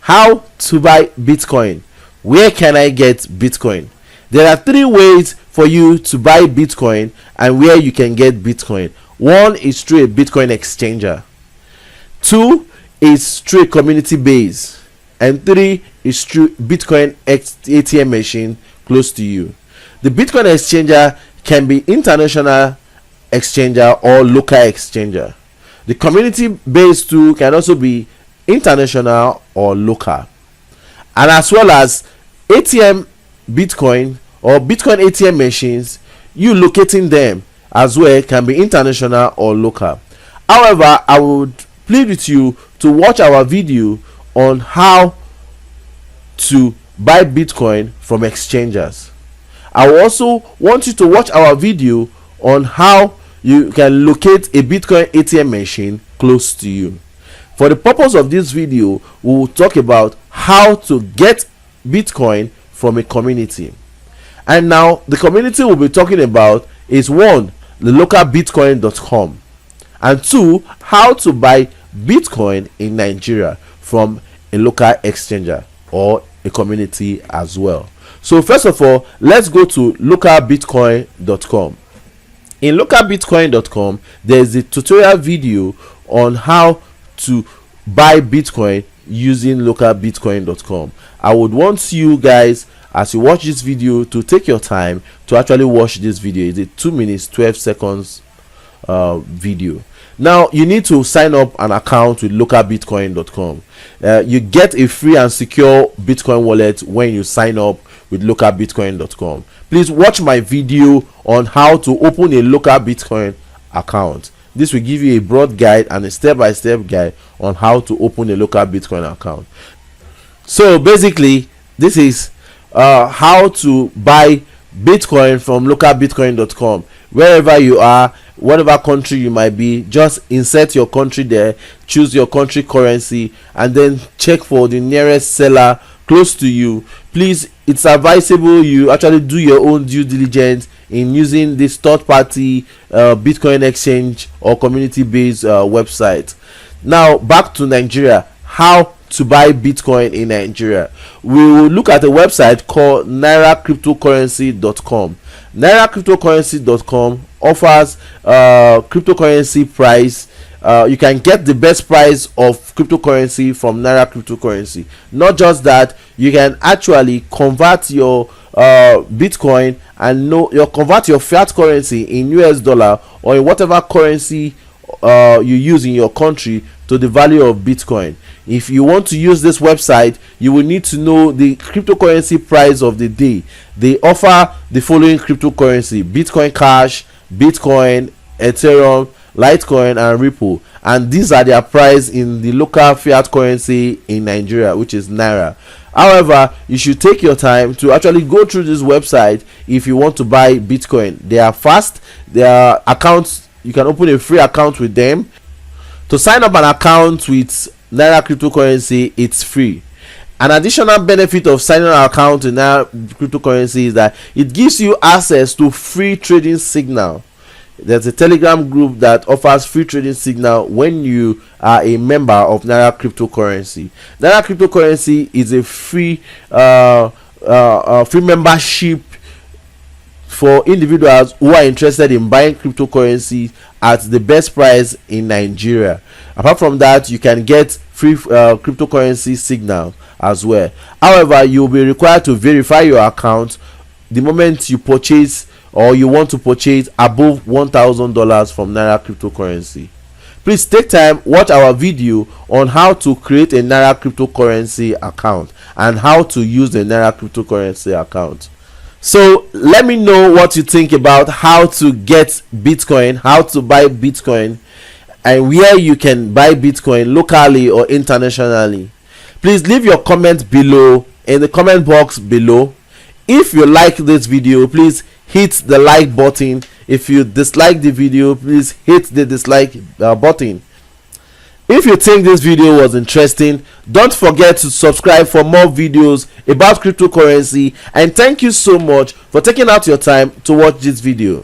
How to buy Bitcoin? Where can I get Bitcoin? There are three ways for you to buy Bitcoin and where you can get Bitcoin. One is through a Bitcoin exchanger. Two is through a community base. And three is through Bitcoin ATM machine close to you. The Bitcoin exchanger can be international exchanger or local exchanger. The community based tool can also be international or local, and as well as ATM Bitcoin or Bitcoin ATM machines, you locating them as well can be international or local. However, I would plead with you to watch our video on how to buy Bitcoin from exchangers. I also want you to watch our video on how you can locate a Bitcoin ATM machine close to you. For the purpose of this video, we will talk about how to get Bitcoin from a community. And now the community we'll be talking about is one, the local Bitcoin.com, and two, how to buy Bitcoin in Nigeria from a local exchanger or a community as well. So first of all, let's go to localbitcoin.com. In localbitcoin.com, there is a tutorial video on how to buy Bitcoin using localbitcoin.com. I would want you guys, as you watch this video, to take your time to actually watch this video. It's a 2 minutes 12 seconds video. Now you need to sign up an account with localbitcoin.com. You get a free and secure Bitcoin wallet when you sign up with localbitcoin.com. Please watch my video on how to open a local Bitcoin account. This will give you a broad guide and a step-by-step guide on how to open a local Bitcoin account. So basically, this is how to buy Bitcoin from localbitcoin.com. Wherever you are, whatever country you might be, just insert your country there, choose your country currency, and then check for the nearest seller close to you. Please, it's advisable you actually do your own due diligence in using this third-party Bitcoin exchange or community-based website. Now back to Nigeria. How to buy Bitcoin in Nigeria? We will look at a website called nairacryptocurrency.com. nairacryptocurrency.com offers cryptocurrency price. You can get the best price of cryptocurrency from Naira cryptocurrency. Not just that, you can actually convert your Bitcoin and convert your fiat currency in US dollar or in whatever currency you use in your country to the value of Bitcoin. If you want to use this website, you will need to know the cryptocurrency price of the day. They offer the following cryptocurrency: Bitcoin Cash, Bitcoin, Ethereum, Litecoin, and Ripple, and these are their price in the local fiat currency in Nigeria, which is Naira. However, you should take your time to actually go through this website if you want to buy Bitcoin. They are fast. Their accounts, you can open a free account with them. To sign up an account with Naira cryptocurrency, it's free. An additional benefit of signing an account in Naira cryptocurrency is that it gives you access to free trading signal. There's a Telegram group that offers free trading signal when you are a member of Naira cryptocurrency. Naira cryptocurrency is a free free membership for individuals who are interested in buying cryptocurrency at the best price in Nigeria. Apart from that, you can get free cryptocurrency signal as well. However, you will be required to verify your account the moment you purchase or you want to purchase above $1,000 from Naira cryptocurrency. Please take time, watch our video on how to create a Naira cryptocurrency account and how to use the Naira cryptocurrency account. So let me know what you think about how to get Bitcoin, how to buy Bitcoin, and where you can buy Bitcoin locally or internationally. Please leave your comment below in the comment box below. If you like this video, please hit the like button. If you dislike the video, please hit the dislike button. If you think this video was interesting, don't forget to subscribe for more videos about cryptocurrency, and thank you so much for taking out your time to watch this video.